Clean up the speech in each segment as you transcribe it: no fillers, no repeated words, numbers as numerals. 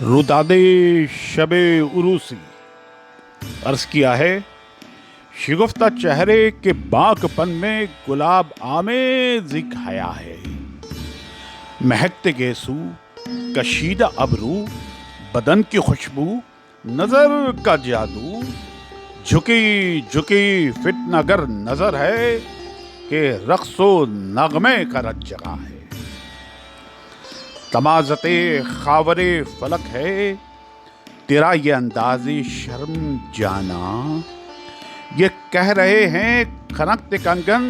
روداد شب عروسی عرض کیا ہے شگفتہ چہرے کے باغ پن میں گلاب آمیز ایک حیا ہے. مہکتے گیسو کشیدہ ابرو بدن کی خوشبو نظر کا جادو جھکی جھکی فتنہ گر نظر ہے کہ رقص و نغمے کا رت جگہ ہے. تمازت خاور فلک ہے تیرا یہ انداز شرم جانا. یہ کہہ رہے ہیں کھنکتے کنگن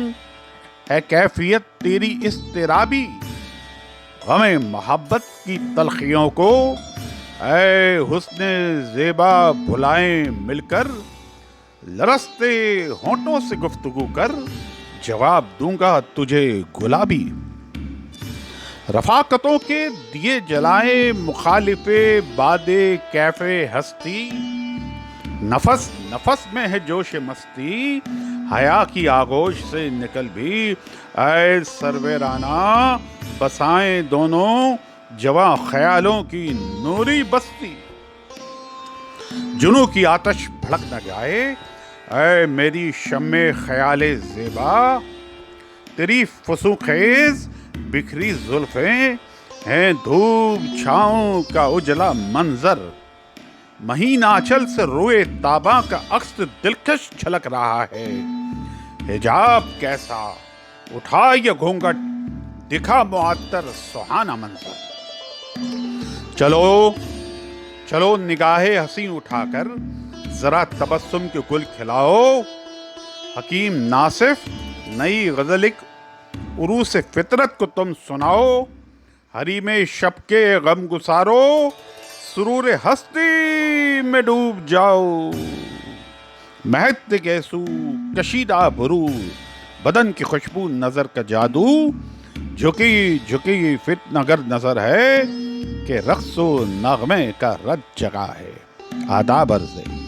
ہے کیفیت تیری اضطرابی. غم محبت کی تلخیوں کو اے حسن زیبا بھلائیں مل کر. لرزتے ہونٹوں سے گفتگو کر جواب دوں گا تجھے گلابی. رفاقتوں کے دیے جلائیں مخالف باد کیف ہستی. نفس نفس میں ہے جوش مستی حیا کی آغوش سے نکل بھی. اے سرویرانہ بسائیں دونوں جواں خیالوں کی نوری بستی. جنوں کی آتش بھڑک نہ جائے اے میری شمع خیال زیبا. تیری فسوں خیز بکھری زلفیں ہیں دھوپ چھاؤں کا اجلا منظر. مہین آنچل سے روئے تاباں کا عکس دلکش چھلک رہا ہے. حجاب کیسا اٹھا یہ گھونگھٹ دکھا معطر سہانا منظر. چلو چلو نگاہ حسین اٹھا کر ذرا تبسم کے گل کھلاؤ. حکیم ناصف نئی غزلک عروس فطرت کو تم سناؤ. حریم شب کے غم گسارو سرور ہستی میں ڈوب جاؤ. مہکتے گیسو کشیدہ برو بدن کی خوشبو نظر کا جادو جھکی جھکی فتنہ گر نظر ہے کہ رقص و نغمے کا رت جگہ ہے. آداب عرض ہے.